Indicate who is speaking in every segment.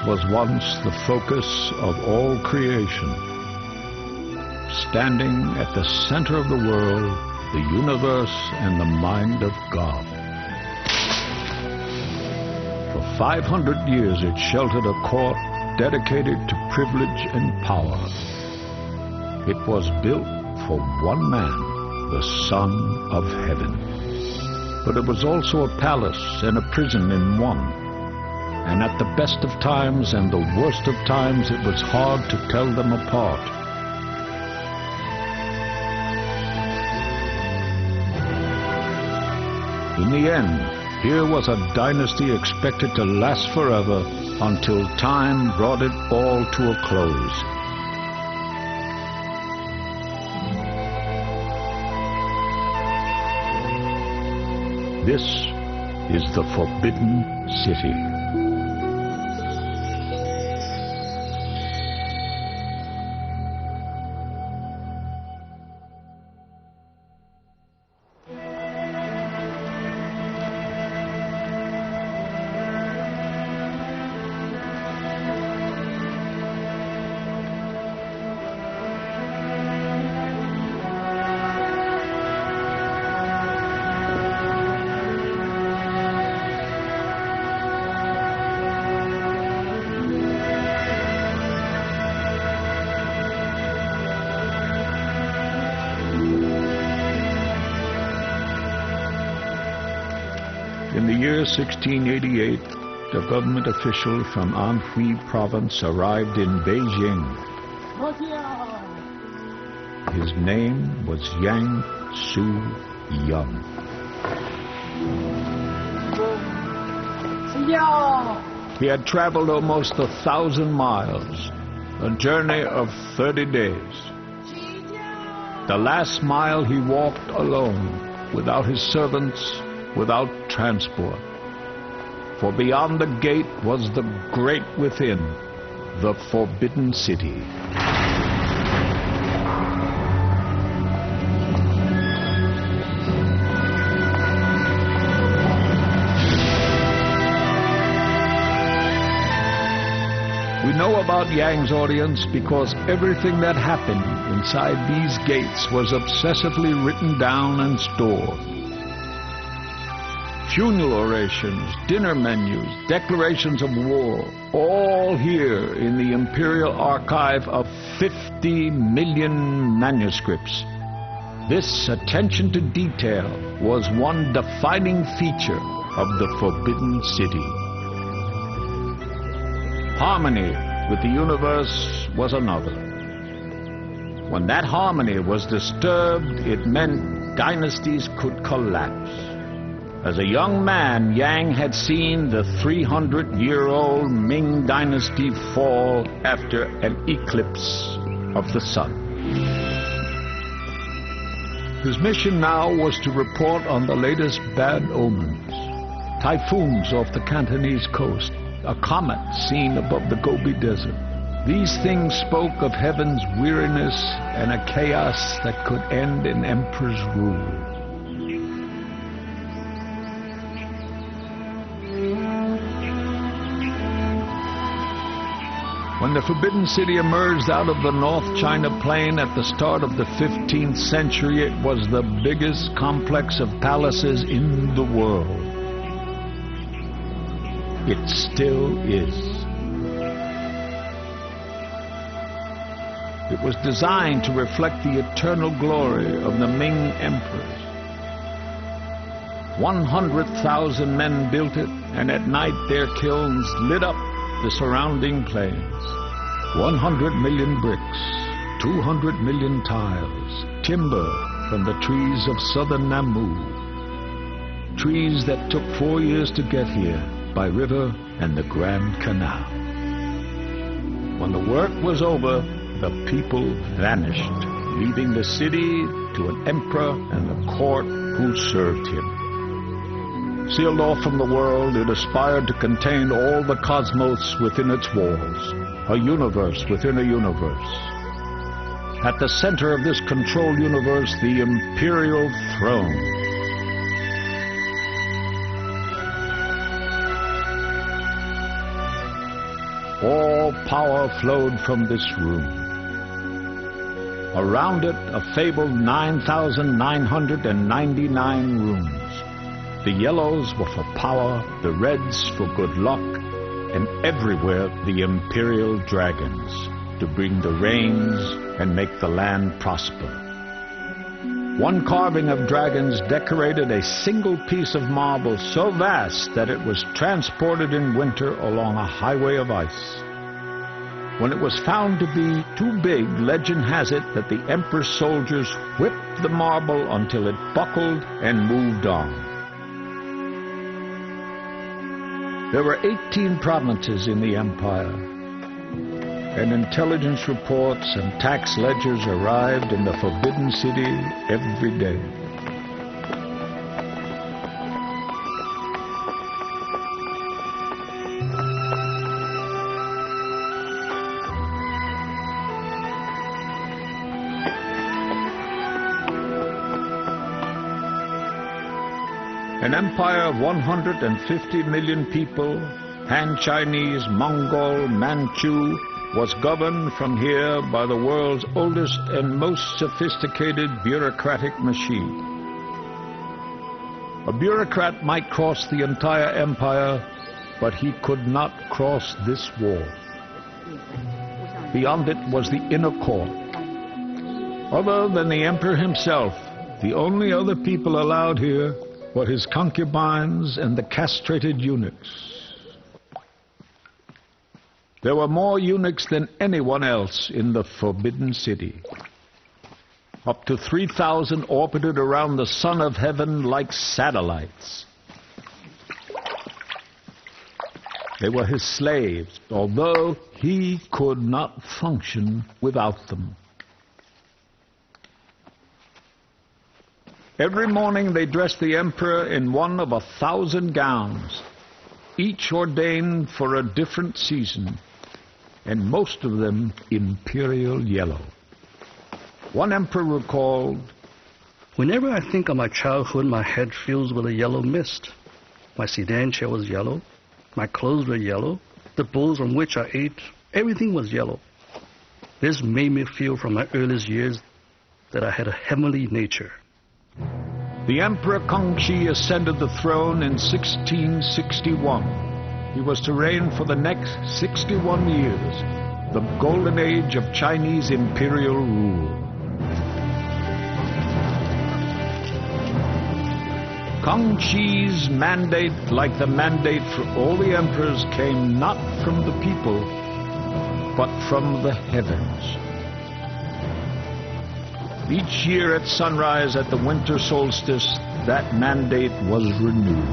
Speaker 1: was once the focus of all creation. Standing at the center of the world, the universe and the mind of God. For 500 years it sheltered a court dedicated to privilege and power. It was built for one man, the Son of Heaven. But it was also a palace and a prison in one. And at the best of times and the worst of times, it was hard to tell them apart. In the end, here was a dynasty expected to last forever until time brought it all to a close. This is the Forbidden City. In the year 1688, the government official from Anhui province arrived in Beijing. His name was Yang Su-young. He had traveled almost 1,000 miles, a journey of 30 days. The last mile he walked alone, without his servants, without transport. For beyond the gate was the great within, the Forbidden City. We know about Yang's audience because everything that happened inside these gates was obsessively written down and stored. Funeral orations, dinner menus, declarations of war, all here in the Imperial Archive of 50 million manuscripts. This attention to detail was one defining feature of the Forbidden City. Harmony with the universe was another. When that harmony was disturbed, it meant dynasties could collapse. As a young man, Yang had seen the 300-year-old Ming dynasty fall after an eclipse of the sun. His mission now was to report on the latest bad omens. Typhoons off the Cantonese coast, a comet seen above the Gobi Desert. These things spoke of heaven's weariness and a chaos that could end in emperor's rule. When the Forbidden City emerged out of the North China Plain at the start of the 15th century, it was the biggest complex of palaces in the world. It still is. It was designed to reflect the eternal glory of the Ming emperors. 100,000 men built it, and at night their kilns lit up the surrounding plains. 100 million bricks, 200 million tiles, timber from the trees of southern Nammu. Trees that took 4 years to get here by river and the Grand Canal. When the work was over, the people vanished, leaving the city to an emperor and the court who served him. Sealed off from the world, it aspired to contain all the cosmos within its walls, a universe within a universe. At the center of this controlled universe, the imperial throne. All power flowed from this room. Around it, a fabled 9,999 rooms. The yellows were for power, the reds for good luck, and everywhere the imperial dragons to bring the rains and make the land prosper. One carving of dragons decorated a single piece of marble so vast that it was transported in winter along a highway of ice. When it was found to be too big, legend has it that the emperor's soldiers whipped the marble until it buckled and moved on. There were 18 provinces in the empire, and intelligence reports and tax ledgers arrived in the Forbidden City every day. An empire of 150 million people, Han Chinese, Mongol, Manchu, was governed from here by the world's oldest and most sophisticated bureaucratic machine. A bureaucrat might cross the entire empire, but he could not cross this wall. Beyond it was the inner court. Other than the emperor himself, the only other people allowed here were his concubines and the castrated eunuchs. There were more eunuchs than anyone else in the Forbidden City. Up to 3,000 orbited around the Son of Heaven like satellites. They were his slaves, although he could not function without them. Every morning they dressed the emperor in one of 1,000 gowns, each ordained for a different season, and most of them imperial yellow. One emperor recalled,
Speaker 2: "Whenever I think of my childhood, my head fills with a yellow mist. My sedan chair was yellow, my clothes were yellow, the bowls from which I ate, everything was yellow. This made me feel from my earliest years that I had a heavenly nature."
Speaker 1: The Emperor Kangxi ascended the throne in 1661. He was to reign for the next 61 years, the golden age of Chinese imperial rule. Kangxi's mandate, like the mandate for all the emperors, came not from the people, but from the heavens. Each year at sunrise at the winter solstice, that mandate was renewed.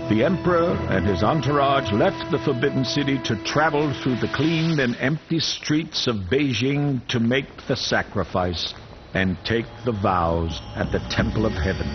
Speaker 1: The emperor and his entourage left the Forbidden City to travel through the clean and empty streets of Beijing to make the sacrifice and take the vows at the Temple of Heaven.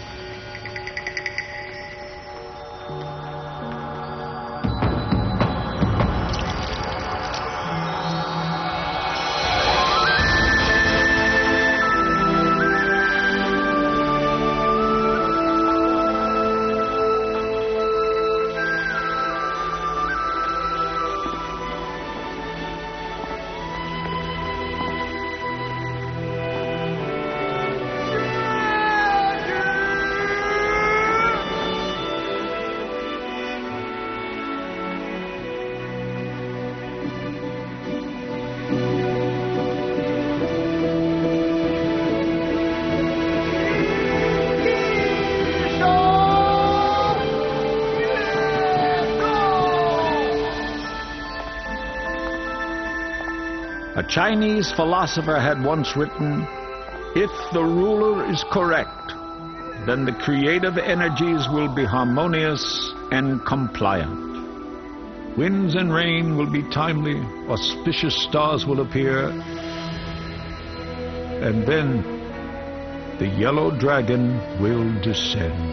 Speaker 1: A Chinese philosopher had once written, "If the ruler is correct, then the creative energies will be harmonious and compliant. Winds and rain will be timely, auspicious stars will appear, and then the yellow dragon will descend."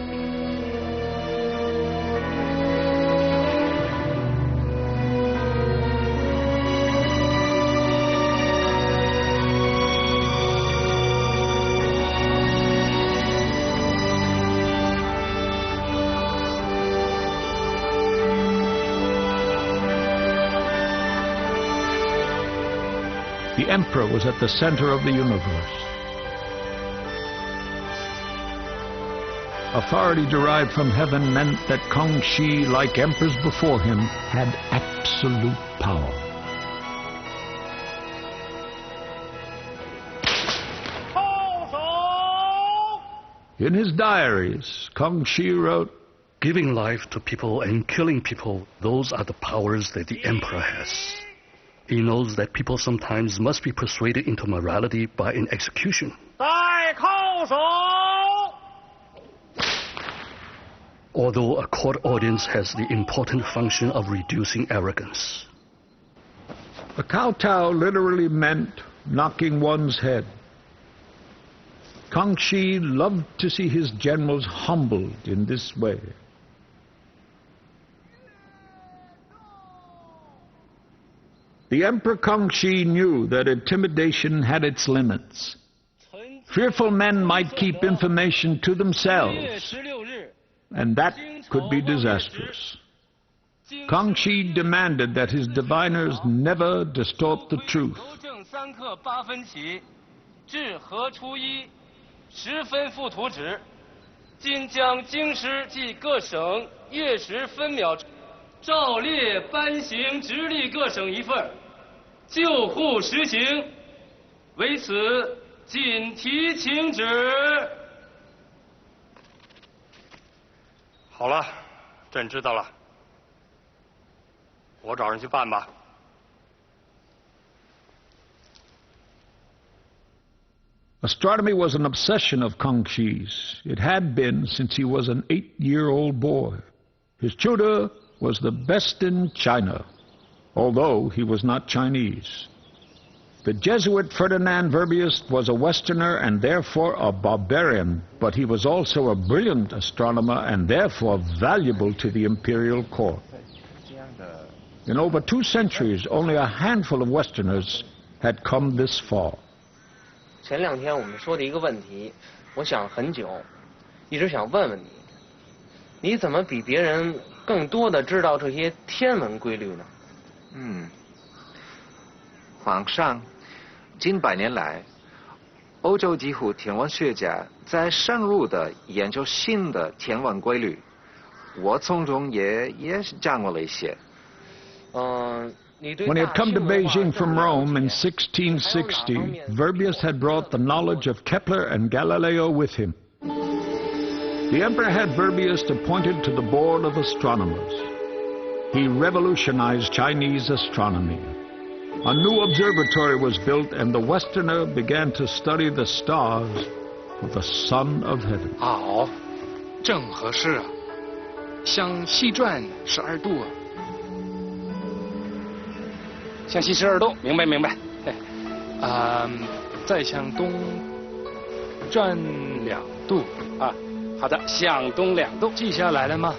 Speaker 1: The emperor was at the center of the universe. Authority derived from heaven meant that Kangxi, like emperors before him, had absolute power. In his diaries, Kangxi wrote,
Speaker 2: "Giving life to people and killing people, those are the powers that the emperor has. He knows that people sometimes must be persuaded into morality by an execution. Although a court audience has the important function of reducing arrogance."
Speaker 1: A kowtow literally meant knocking one's head. Kangxi loved to see his generals humbled in this way. The Emperor Kangxi knew that intimidation had its limits. Fearful men might keep information to themselves, and that could be disastrous. Kangxi demanded that his diviners never distort the truth.
Speaker 3: 10分附图纸，今将京师及各省月时分秒照列颁行直隶各省一份，就户实行。为此，谨提请旨。好了，朕知道了，我找人去办吧。
Speaker 1: Astronomy was an obsession of Kangxi's. It had been since he was an 8-year-old boy. His tutor was the best in China, although he was not Chinese. The Jesuit Ferdinand Verbius was a Westerner and therefore a barbarian, but he was also a brilliant astronomer and therefore valuable to the imperial court. In over 2 centuries, only a handful of Westerners had come this far.
Speaker 4: 前2天我们说的一个问题，我想很久，一直想问问你，你怎么比别人更多的知道这些天文规律呢？
Speaker 5: 皇上，近100年来，欧洲几乎天文学家在深入的研究新的天文规律，我从中也掌握了一些。
Speaker 1: When he had come to Beijing from Rome in 1660, Verbius had brought the knowledge of Kepler and Galileo with him. The emperor had Verbius appointed to the board of astronomers. He revolutionized Chinese astronomy. A new observatory was built, and the Westerner began to study the stars of the Son of Heaven.
Speaker 6: 好，正合适啊，向西转12度啊。 向西12度，明白明白。对，再向东转2度啊。好的，向东2度，记下来了吗？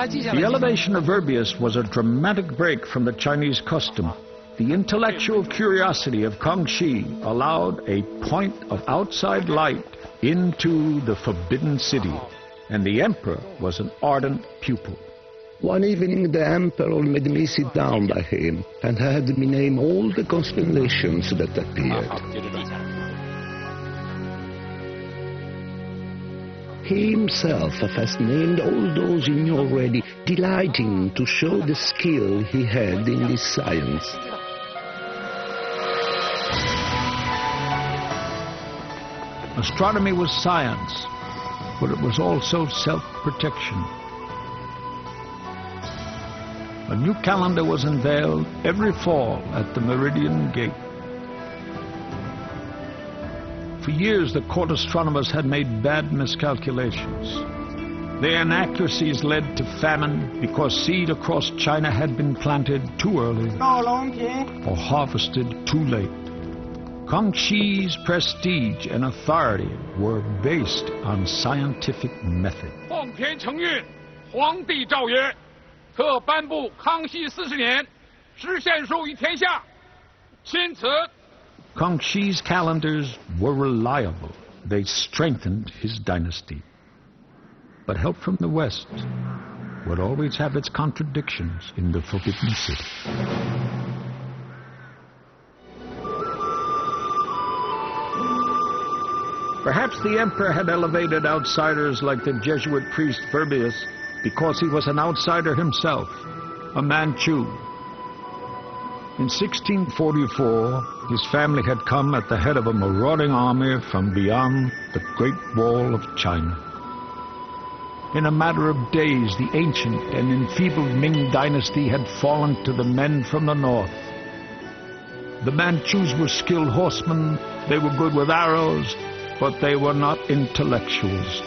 Speaker 6: 记下来。
Speaker 1: The elevation of Verbius was a dramatic break from the Chinese custom. The intellectual curiosity of Kangxi allowed a point of outside light into the forbidden city, and the emperor was an ardent pupil.
Speaker 7: One evening the emperor made me sit down by him and had me name all the constellations that appeared. He himself has named all those he knew already, delighting to show the skill he had in this science.
Speaker 1: Astronomy was science, but it was also self-protection. A new calendar was unveiled every fall at the Meridian Gate. For years, the court astronomers had made bad miscalculations. Their inaccuracies led to famine because seed across China had been planted too early or harvested too late. Kangxi's prestige and authority were based on scientific method.
Speaker 8: 奉天承运，皇帝诏曰。 特颁布康熙40年，实现书于天下。钦此。
Speaker 1: Kangxi's calendars were reliable. They strengthened his dynasty. But help from the West would always have its contradictions in the Forbidden City. Perhaps the emperor had elevated outsiders like the Jesuit priest Verbius because he was an outsider himself, a Manchu. In 1644, his family had come at the head of a marauding army from beyond the Great Wall of China. In a matter of days, the ancient and enfeebled Ming dynasty had fallen to the men from the north. The Manchus were skilled horsemen, they were good with arrows, but they were not intellectuals.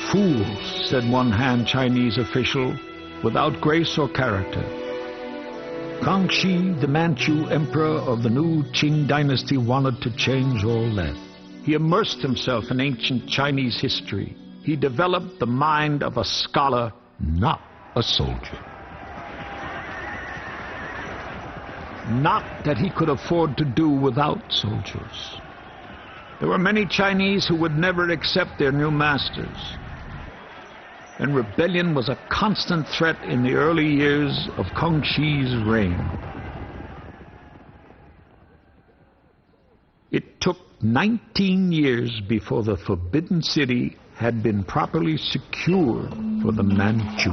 Speaker 1: Fools, said one Han Chinese official, without grace or character. Kangxi, the Manchu emperor of the new Qing dynasty, wanted to change all that. He immersed himself in ancient Chinese history. He developed the mind of a scholar, not a soldier. Not that he could afford to do without soldiers. There were many Chinese who would never accept their new masters. And rebellion was a constant threat in the early years of Kangxi's reign. It took 19 years before the Forbidden City had been properly secured for the Manchu.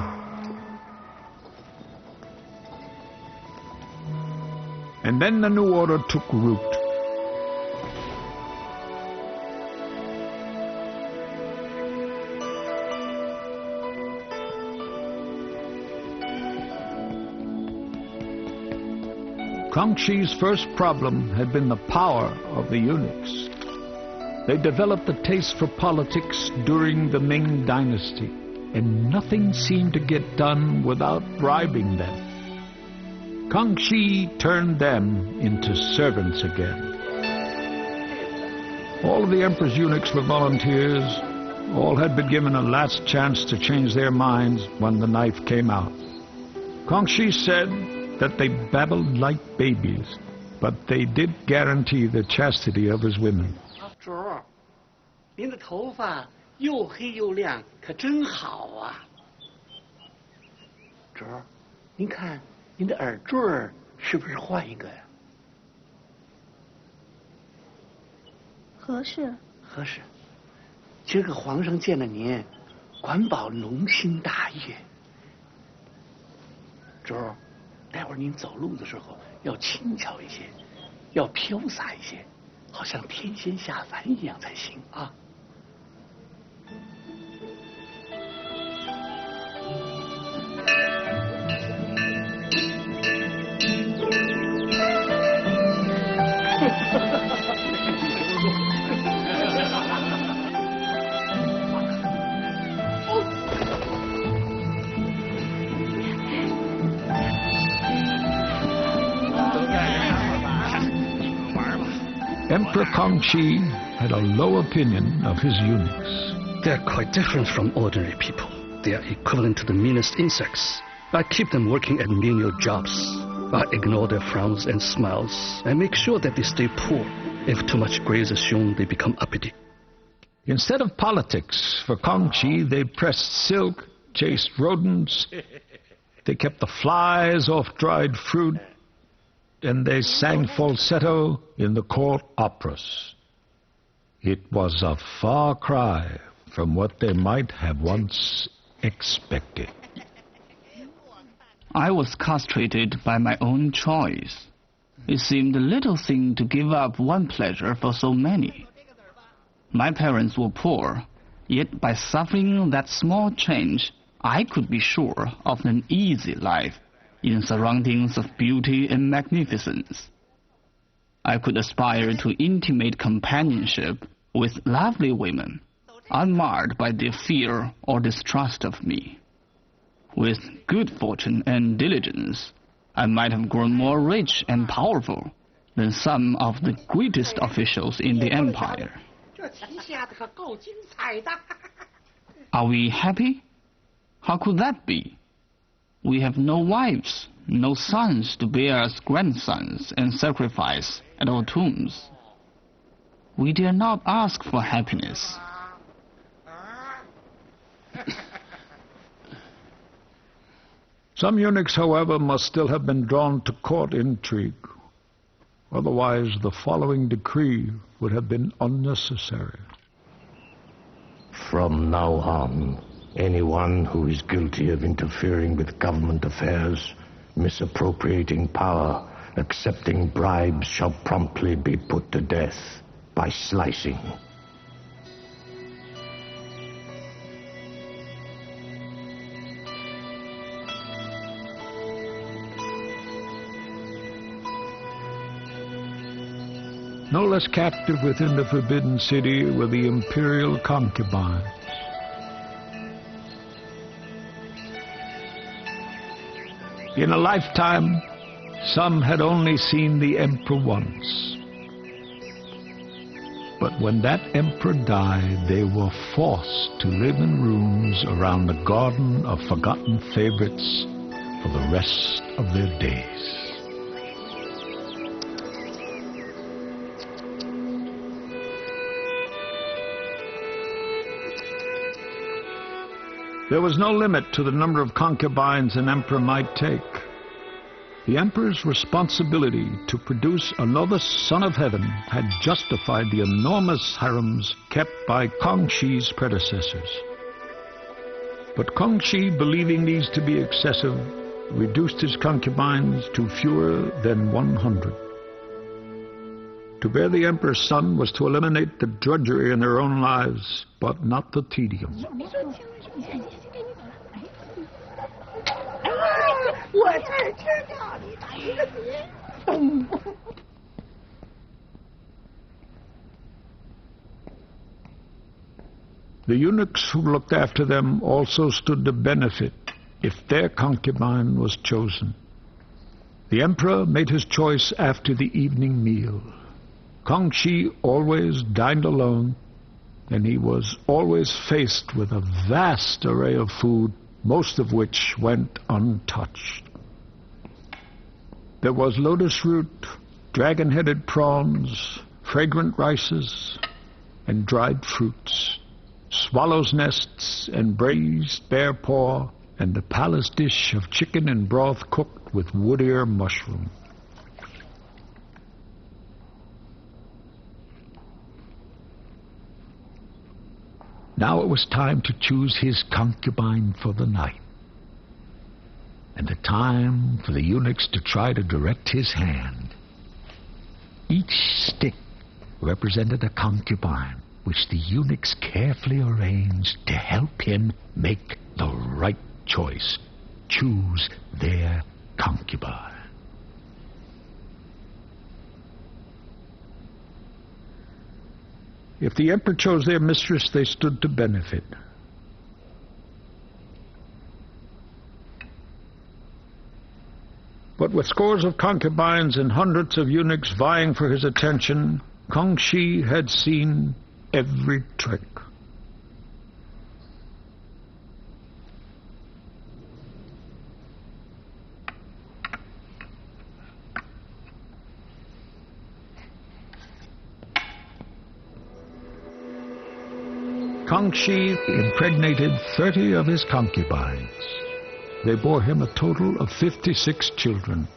Speaker 1: And then the new order took root. Kangxi's first problem had been the power of the eunuchs. They developed a taste for politics during the Ming dynasty, and nothing seemed to get done without bribing them. Kangxi turned them into servants again. All of the emperor's eunuchs were volunteers. All had been given a last chance to change their minds when the knife came out. Kangxi said that they babbled like babies, but they did guarantee the chastity of his women.
Speaker 2: 主儿，您的头发又黑又亮，可真好啊！主儿，您看您的耳坠儿是不是换一个呀？
Speaker 9: 合适。
Speaker 2: 合适。今儿个皇上见了您，管保龙心大悦。主儿。 待会儿您走路的时候要轻巧一些，要飘洒一些，好像天仙下凡一样才行啊！Emperor
Speaker 1: Kangxi had a low opinion of his eunuchs.
Speaker 2: They are quite different from ordinary people. They are equivalent to the meanest insects. I keep them working at menial jobs. I ignore their frowns and smiles and make sure that they stay poor. If too much grace is shown, they become uppity.
Speaker 1: Instead of politics, for Kangxi, they pressed silk, chased rodents, they kept the flies off dried fruit, and they sang falsetto in the court operas. It was a far cry from what they might have once expected.
Speaker 10: I was castrated by my own choice. It seemed a little thing to give up one pleasure for so many. My parents were poor, yet by suffering that small change, I could be sure of an easy life in surroundings of beauty and magnificence. I could aspire to intimate companionship with lovely women, unmarred by their fear or distrust of me. With good fortune and diligence, I might have grown more rich and powerful than some of the greatest officials in the empire. Are we happy? How could that be? We have no wives, no sons to bear us grandsons and sacrifice at our tombs. We dare not ask for happiness.
Speaker 1: Some eunuchs, however, must still have been drawn to court intrigue. Otherwise, the following decree would have been unnecessary.
Speaker 7: From now on, anyone who is guilty of interfering with government affairs, misappropriating power, accepting bribes shall promptly be put to death by slicing.
Speaker 1: No less captive within the Forbidden City were the imperial concubines. In a lifetime, some had only seen the emperor once. But when that emperor died, they were forced to live in rooms around the garden of forgotten favorites for the rest of their days. There was no limit to the number of concubines an emperor might take. The emperor's responsibility to produce another son of heaven had justified the enormous harems kept by Kangxi's predecessors. But Kangxi, believing these to be excessive, reduced his concubines to fewer than 100. To bear the emperor's son was to eliminate the drudgery in their own lives, but not the tedium. The eunuchs who looked after them also stood to benefit if their concubine was chosen. The emperor made his choice after the evening meal. Kangxi always dined alone, and he was always faced with a vast array of food, most of which went untouched. There was lotus root, dragon-headed prawns, fragrant rices, and dried fruits, swallows' nests and braised bear paw, and the palace dish of chicken and broth cooked with wood ear mushroom. Now it was time to choose his concubine for the night, and the time for the eunuchs to try to direct his hand. Each stick represented a concubine, which the eunuchs carefully arranged to help him make the right choice, choose their concubine. If the emperor chose their mistress, they stood to benefit. But with scores of concubines and hundreds of eunuchs vying for his attention, Kangxi had seen every trick. Kangxi impregnated 30 of his concubines. They bore him a total of 56 children.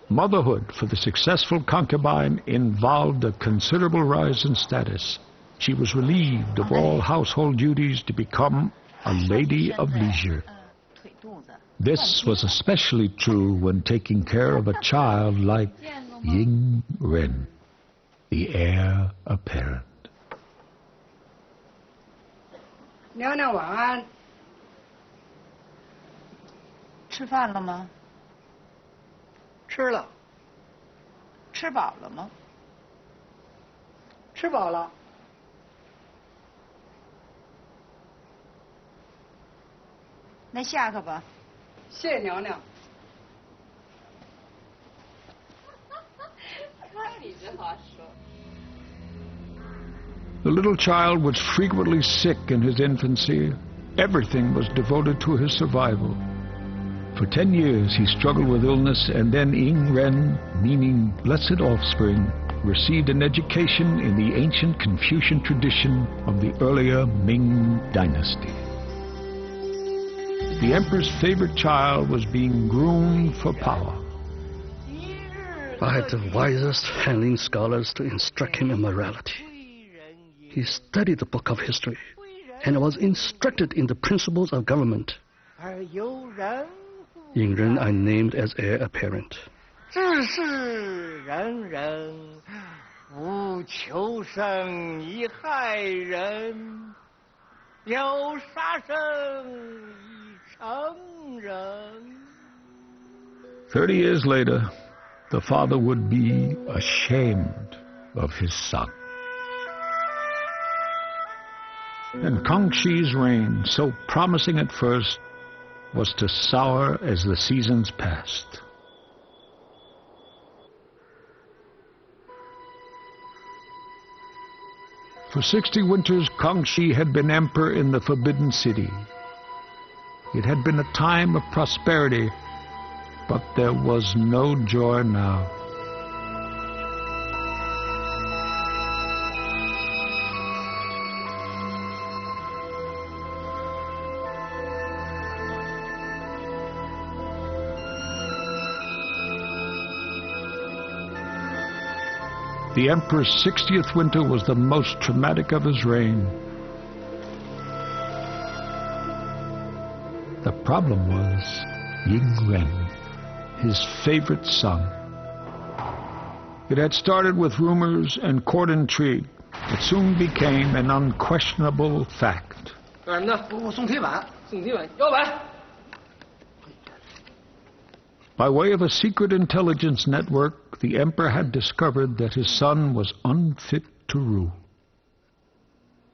Speaker 1: Motherhood for the successful concubine involved a considerable rise in status. She was relieved of all household duties to become a lady of leisure. This was especially true when taking care of a child like Ying Ren, the heir apparent.
Speaker 11: 娘娘晚安。
Speaker 12: 吃饭了吗？
Speaker 11: 吃了。
Speaker 12: 吃饱了吗？
Speaker 11: 吃饱了。
Speaker 12: 那下课吧。
Speaker 11: 谢娘娘。
Speaker 12: 看你这话说。
Speaker 1: The little child was frequently sick in his infancy. Everything was devoted to his survival. For 10 years he struggled with illness, and then Ying Ren, meaning blessed offspring, received an education in the ancient Confucian tradition of the earlier Ming dynasty. The emperor's favorite child was being groomed for power.
Speaker 2: I had the wisest handling scholars to instruct him in morality. He studied the book of history and was instructed in the principles of government. Ying Ren I named as heir apparent.
Speaker 1: "30 years later, the father would be ashamed of his son. And Kangxi's reign, so promising at first, was to sour as the seasons passed. For 60 winters, Kangxi had been emperor in the Forbidden City. It had been a time of prosperity, but there was no joy now. The emperor's 60th winter was the most traumatic of his reign. The problem was Ying Ren, his favorite son. It had started with rumors and court intrigue. It soon became an unquestionable fact. By way of a secret intelligence network, the emperor had discovered that his son was unfit to rule.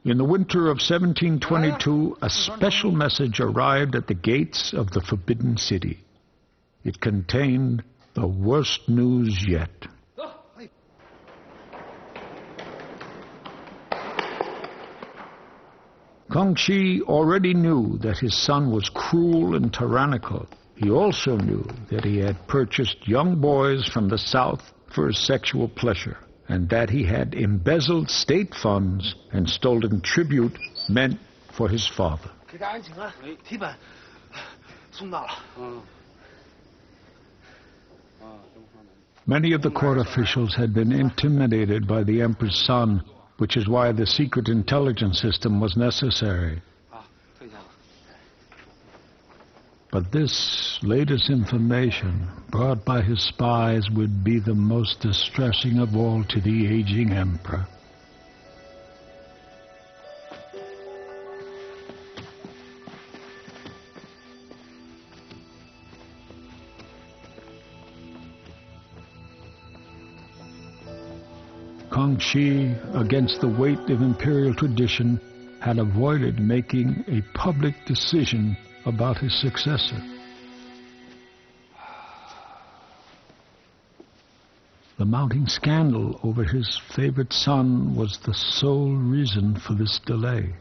Speaker 1: In the winter of 1722, a special message arrived at the gates of the Forbidden City. It contained the worst news yet. Kangxi already knew that his son was cruel and tyrannical. He also knew that he had purchased young boys from the south for his sexual pleasure, and that he had embezzled state funds and stolen tribute meant for his father. Many of the court officials had been intimidated by the emperor's son, which is why the secret intelligence system was necessary. But this latest information brought by his spies would be the most distressing of all to the aging emperor. Kangxi, against the weight of imperial tradition, had avoided making a public decision about his successor. The mounting scandal over his favorite son was the sole reason for this delay.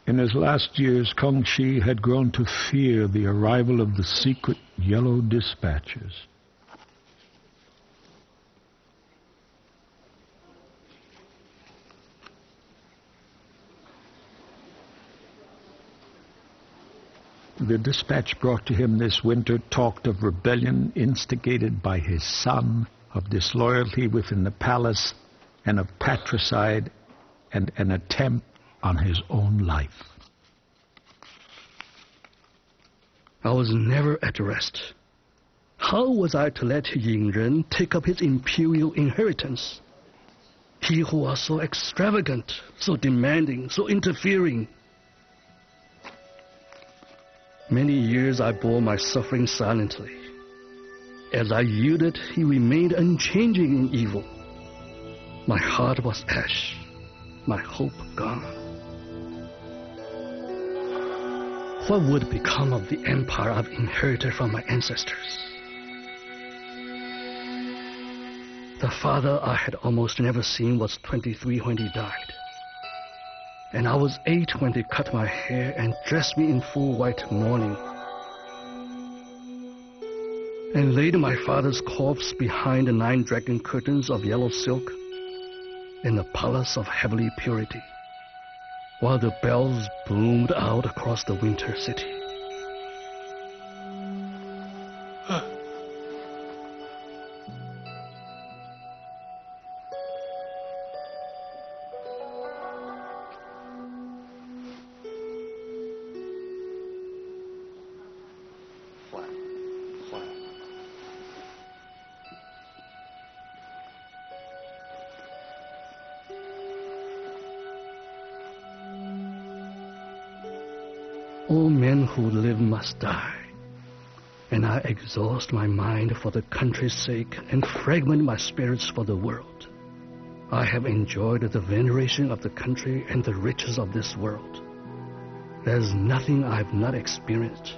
Speaker 1: In his last years, Kangxi had grown to fear the arrival of the secret yellow dispatches. The dispatch brought to him this winter talked of rebellion instigated by his son, of disloyalty within the palace, and of patricide and an attempt on his own life.
Speaker 2: I was never at rest. How was I to let Ying Ren take up his imperial inheritance? He who was so extravagant, so demanding, so interfering. Many years I bore my suffering silently. As I yielded, he remained unchanging in evil. My heart was ash, my hope gone. What would become of the empire I've inherited from my ancestors? The father I had almost never seen was 23 when he died. And I was 8 when they cut my hair and dressed me in full white mourning, and laid my father's corpse behind the 9 dragon curtains of yellow silk in the palace of heavenly purity, while the bells boomed out across the winter city. All men who live must die, and I exhaust my mind for the country's sake and fragment my spirits for the world. I have enjoyed the veneration of the country and the riches of this world. There's nothing I have not experienced.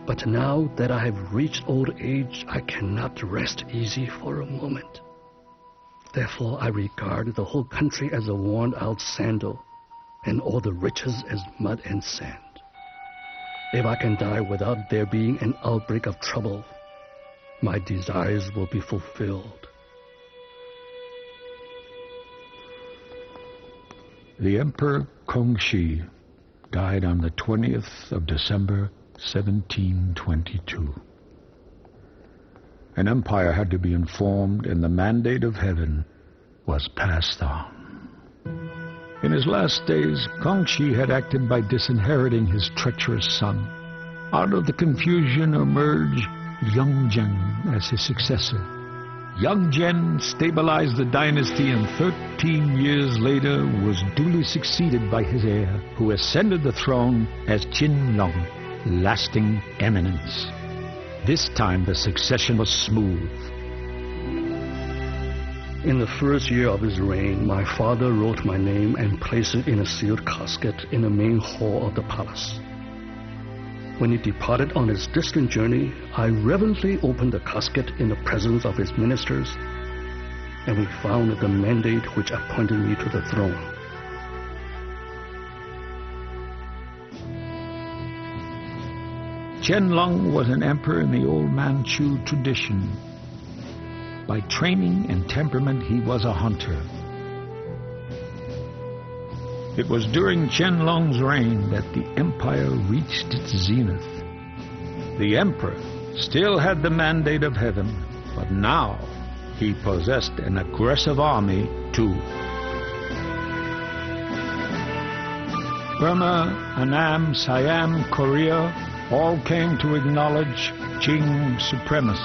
Speaker 2: But now that I have reached old age, I cannot rest easy for a moment. Therefore, I regard the whole country as a worn-out sandal, and all the riches as mud and sand. If I can die without there being an outbreak of trouble, my desires will be fulfilled.
Speaker 1: The Emperor Kongxi died on the 20th of December, 1722. An empire had to be informed, and the mandate of heaven was passed on. In his last days, Kongxi had acted by disinheriting his treacherous son. Out of the confusion emerged Young Zhen as his successor. Young Zhen stabilized the dynasty, and 13 years later was duly succeeded by his heir, who ascended the throne as Qianlong, lasting eminence. This time the succession was smooth.
Speaker 2: In the first year of his reign, my father wrote my name and placed it in a sealed casket in the main hall of the palace. When he departed on his distant journey, I reverently opened the casket in the presence of his ministers, and we found the mandate which appointed me to the throne.
Speaker 1: Qianlong was an emperor in the old Manchu tradition. By training and temperament, he was a hunter. It was during Qianlong's reign that the empire reached its zenith. The emperor still had the mandate of heaven, but now he possessed an aggressive army too. Burma, Annam, Siam, Korea all came to acknowledge Qing supremacy.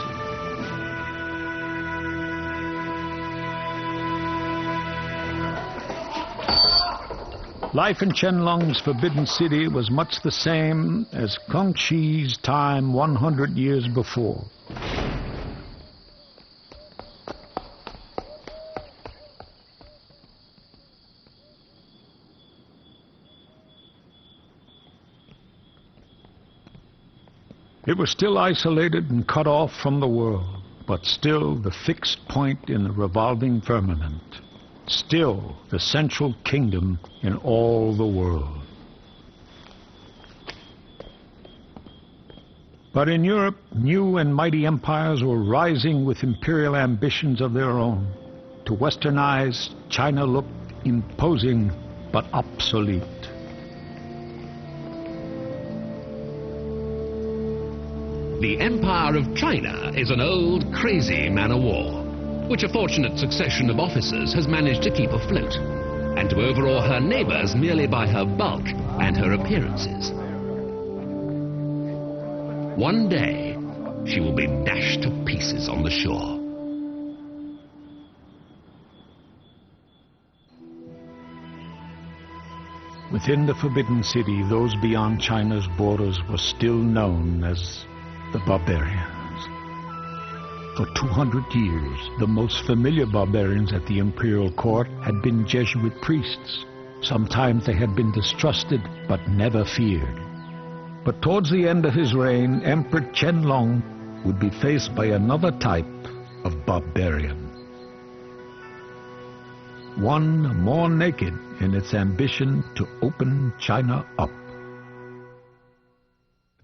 Speaker 1: Life in Qianlong's forbidden city was much the same as Kongxi's time 100 years before. It was still isolated and cut off from the world, but still the fixed point in the revolving firmament. Still the central kingdom in all the world. But in Europe, new and mighty empires were rising with imperial ambitions of their own. To Westernized, China looked imposing but obsolete.
Speaker 13: The Empire of China is an old, crazy man-of-war, which a fortunate succession of officers has managed to keep afloat, and to overawe her neighbors merely by her bulk and her appearances. One day, she will be dashed to pieces on the shore.
Speaker 1: Within the Forbidden City, those beyond China's borders were still known as the barbarians. For 200 years, the most familiar barbarians at the imperial court had been Jesuit priests. Sometimes they had been distrusted, but never feared. But towards the end of his reign, Emperor Qianlong would be faced by another type of barbarian. One more naked in its ambition to open China up.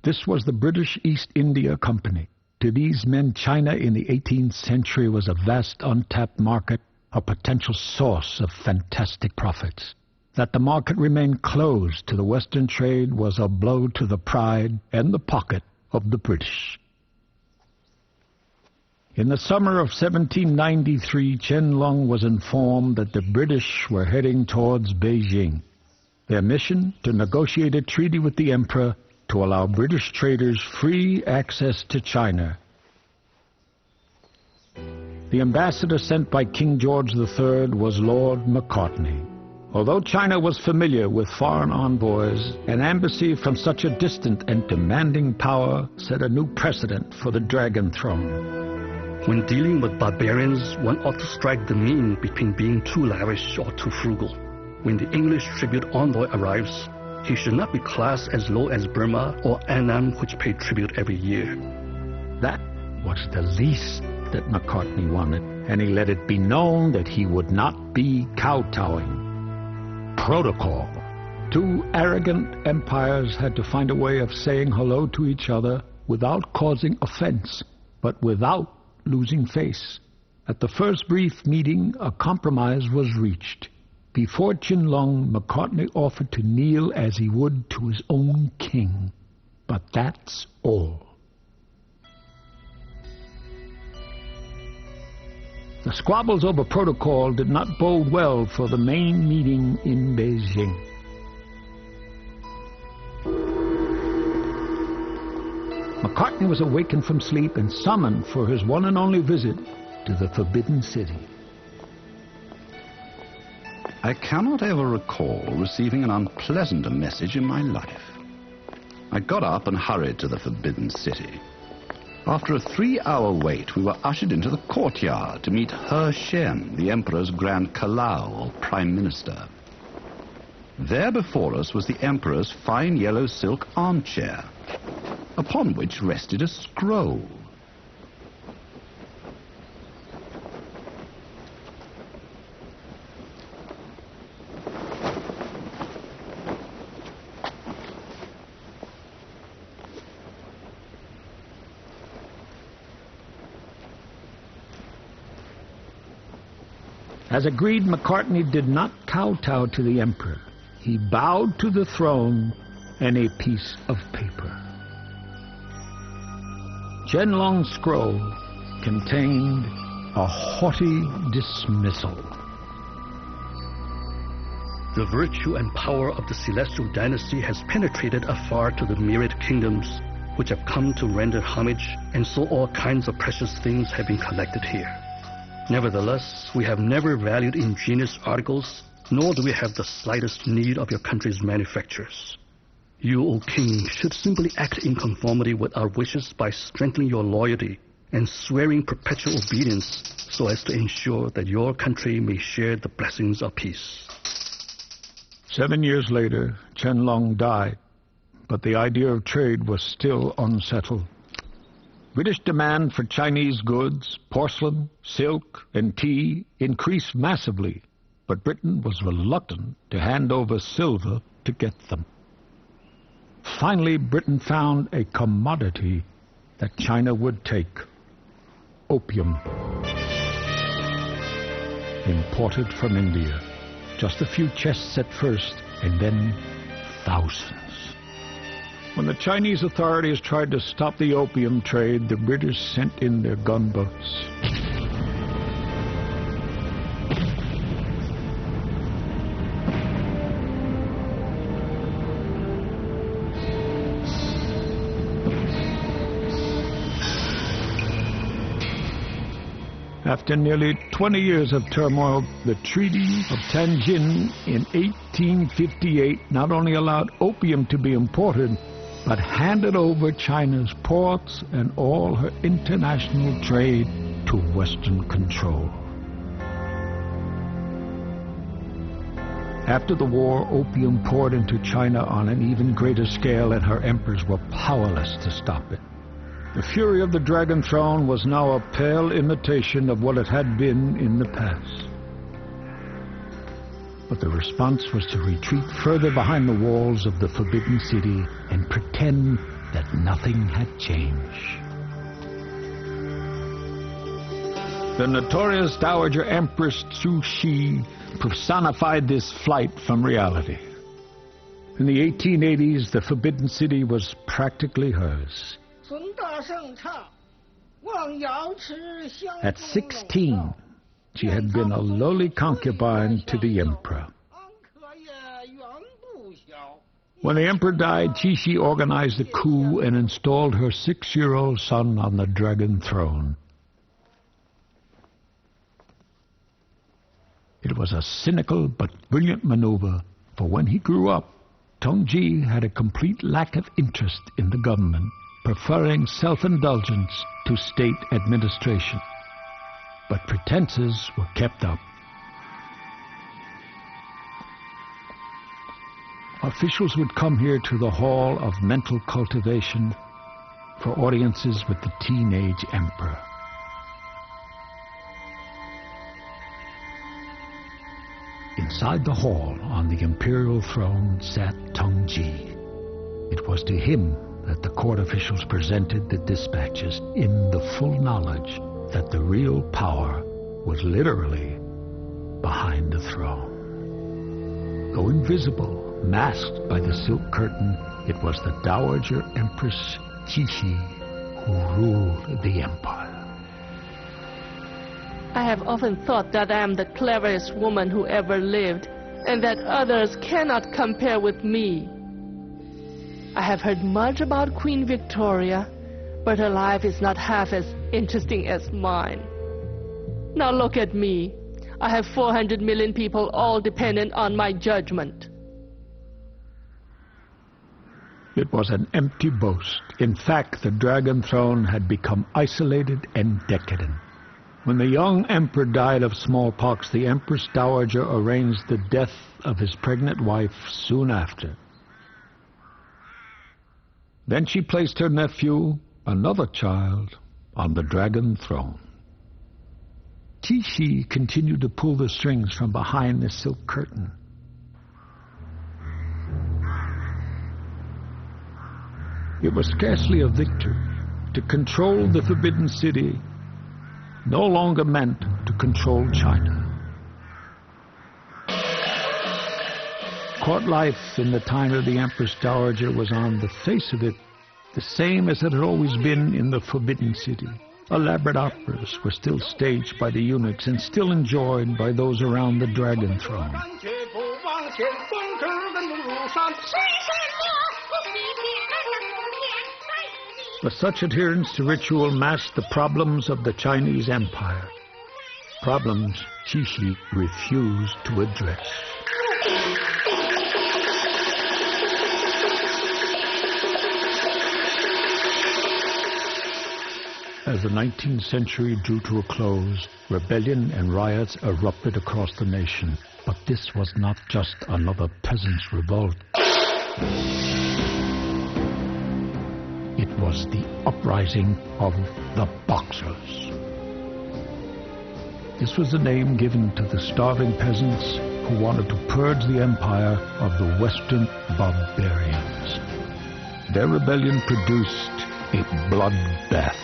Speaker 1: This was the British East India Company. To these men, China in the 18th century was a vast untapped market, a potential source of fantastic profits. That the market remained closed to the Western trade was a blow to the pride and the pocket of the British. In the summer of 1793, Qianlong was informed that the British were heading towards Beijing. Their mission? To negotiate a treaty with the emperor to allow British traders free access to China. The ambassador sent by King George III was Lord Macartney. Although China was familiar with foreign envoys, an embassy from such a distant and demanding power set a new precedent for the Dragon Throne.
Speaker 2: When dealing with barbarians, one ought to strike the mean between being too lavish or too frugal. When the English tribute envoy arrives, he should not be classed as low as Burma or Annam, which pay tribute every year.
Speaker 1: That was the least that Macartney wanted, and he let it be known that he would not be kowtowing. Protocol. Two arrogant empires had to find a way of saying hello to each other without causing offense, but without losing face. At the first brief meeting, a compromise was reached. Before Qianlong, Macartney offered to kneel as he would to his own king. But that's all. The squabbles over protocol did not bode well for the main meeting in Beijing. Macartney was awakened from sleep and summoned for his one and only visit to the Forbidden City.
Speaker 14: I cannot ever recall receiving an unpleasanter message in my life. I got up and hurried to the Forbidden City. After a 3-hour wait, we were ushered into the courtyard to meet He Shen, the Emperor's Grand Kalau, or Prime Minister. There before us was the Emperor's fine yellow silk armchair, upon which rested a scroll.
Speaker 1: As agreed, Macartney did not kowtow to the emperor. He bowed to the throne and a piece of paper. Qianlong's scroll contained a haughty dismissal.
Speaker 2: The virtue and power of the celestial dynasty has penetrated afar to the myriad kingdoms which have come to render homage, and so all kinds of precious things have been collected here. Nevertheless, we have never valued ingenious articles, nor do we have the slightest need of your country's manufactures. You, O king, should simply act in conformity with our wishes by strengthening your loyalty and swearing perpetual obedience so as to ensure that your country may share the blessings of peace.
Speaker 1: 7 years later, Qianlong died, but the idea of trade was still unsettled. British demand for Chinese goods, porcelain, silk, and tea increased massively, but Britain was reluctant to hand over silver to get them. Finally, Britain found a commodity that China would take: opium, imported from India. Just a few chests at first, and then thousands. When the Chinese authorities tried to stop the opium trade, the British sent in their gunboats. After nearly 20 years of turmoil, the Treaty of Tianjin in 1858 not only allowed opium to be imported, but handed over China's ports and all her international trade to Western control. After the war, opium poured into China on an even greater scale, and her emperors were powerless to stop it. The fury of the Dragon Throne was now a pale imitation of what it had been in the past. But the response was to retreat further behind the walls of the Forbidden City and pretend that nothing had changed. The notorious Dowager Empress Cixi personified this flight from reality. In the 1880s, the Forbidden City was practically hers. At 16, she had been a lowly concubine to the emperor. When the emperor died, Cixi organized a coup and installed her 6-year-old son on the Dragon Throne. It was a cynical but brilliant maneuver, for when he grew up, Tongji had a complete lack of interest in the government, preferring self-indulgence to state administration. But pretenses were kept up. Officials would come here to the Hall of Mental Cultivation for audiences with the teenage emperor. Inside the hall, on the imperial throne, sat Tongji. It was to him that the court officials presented the dispatches, in the full knowledge that the real power was literally behind the throne. Though invisible, masked by the silk curtain, it was the Dowager Empress Qixi who ruled the empire.
Speaker 15: I have often thought that I am the cleverest woman who ever lived, and that others cannot compare with me. I have heard much about Queen Victoria, but her life is not half as interesting as mine. Now look at me. I have 400 million people all dependent on my judgment.
Speaker 1: It was an empty boast. In fact, the Dragon Throne had become isolated and decadent. When the young emperor died of smallpox, the Empress Dowager arranged the death of his pregnant wife soon after. Then she placed her nephew, another child, on the Dragon Throne. Qixi continued to pull the strings from behind the silk curtain. It was scarcely a victory. To control the Forbidden City no longer meant to control China. Court life in the time of the Empress Dowager was, on the face of it, the same as it had always been in the Forbidden City. Elaborate operas were still staged by the eunuchs and still enjoyed by those around the Dragon Throne. But such adherence to ritual masked the problems of the Chinese Empire, problems Qixi refused to address. As the 19th century drew to a close, rebellion and riots erupted across the nation. But this was not just another peasants' revolt. It was the uprising of the Boxers. This was the name given to the starving peasants who wanted to purge the empire of the Western barbarians. Their rebellion produced a bloodbath.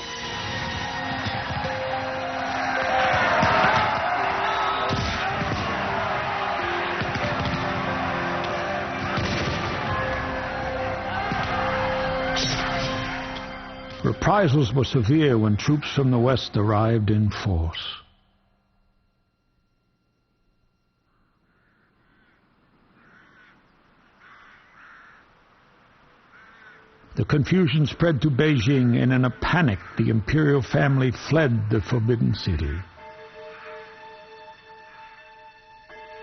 Speaker 1: Reprisals were severe when troops from the West arrived in force. The confusion spread to Beijing, and in a panic, the imperial family fled the Forbidden City.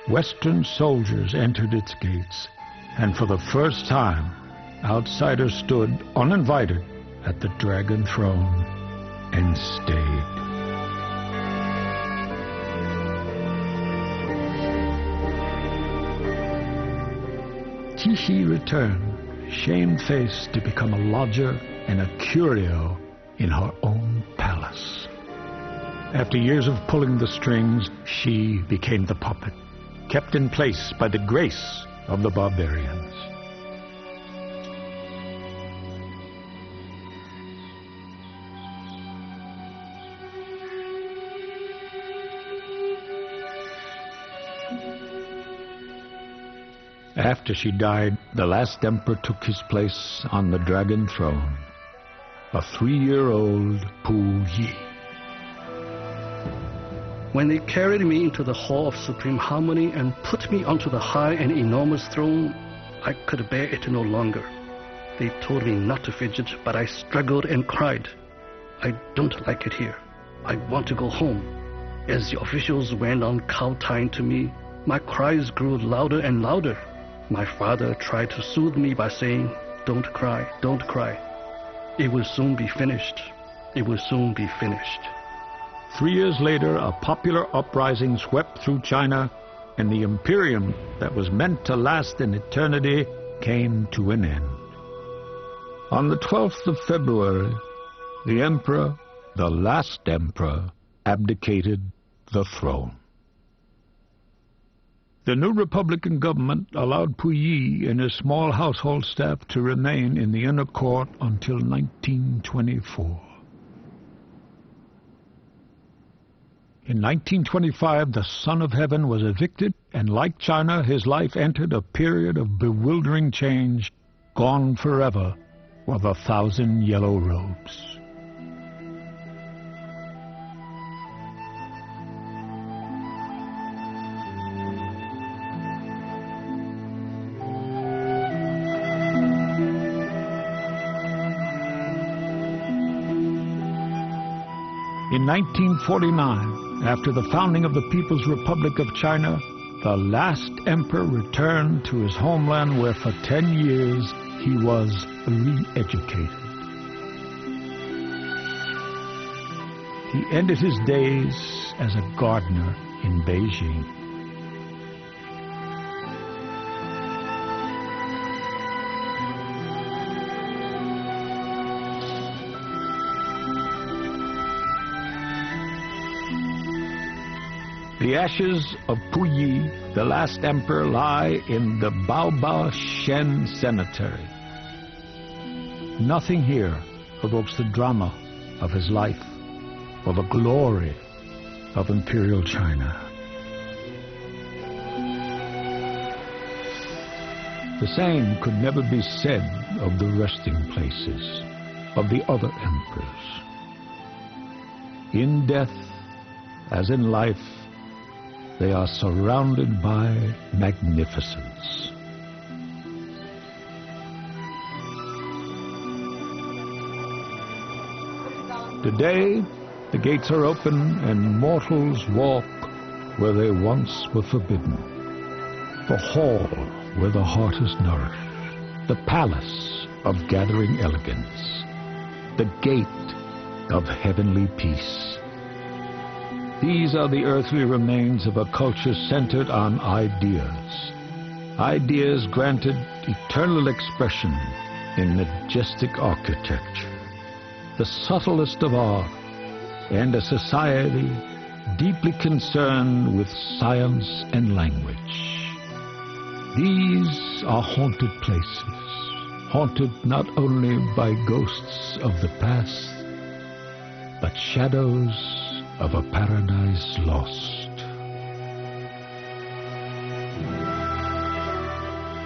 Speaker 1: Western soldiers entered its gates, and for the first time, outsiders stood uninvited at the Dragon Throne and stayed. Qixi returned, shamefaced, to become a lodger and a curio in her own palace. After years of pulling the strings, she became the puppet, kept in place by the grace of the barbarians. After she died, the last emperor took his place on the Dragon Throne, a 3-year-old Pu Yi.
Speaker 2: When they carried me into the Hall of Supreme Harmony and put me onto the high and enormous throne, I could bear it no longer. They told me not to fidget, but I struggled and cried. I don't like it here. I want to go home. As the officials went on kowtowing to me, my cries grew louder and louder. My father tried to soothe me by saying, "Don't cry, don't cry. It will soon be finished. It will soon be finished."
Speaker 1: 3 years later, a popular uprising swept through China, and the imperium that was meant to last in eternity came to an end. On the 12th of February, the emperor, the last emperor, abdicated the throne. The new Republican government allowed Puyi and his small household staff to remain in the inner court until 1924. In 1925, the Son of Heaven was evicted, and like China, his life entered a period of bewildering change. Gone forever were the 1,000 yellow robes. In 1949, after the founding of the People's Republic of China, the last emperor returned to his homeland where for 10 years he was re-educated. He ended his days as a gardener in Beijing. The ashes of Puyi, the last emperor, lie in the Baobao Shen Cemetery. Nothing here evokes the drama of his life or the glory of Imperial China. The same could never be said of the resting places of the other emperors. In death, as in life, they are surrounded by magnificence. Today, the gates are open and mortals walk where they once were forbidden. The hall where the heart is nourished. The palace of gathering elegance. The gate of heavenly peace. These are the earthly remains of a culture centered on ideas. Ideas granted eternal expression in majestic architecture. The subtlest of art, and a society deeply concerned with science and language. These are haunted places, haunted not only by ghosts of the past, but shadows of a paradise lost.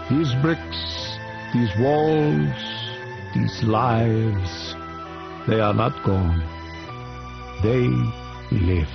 Speaker 1: These bricks, these walls, these lives, they are not gone. They live.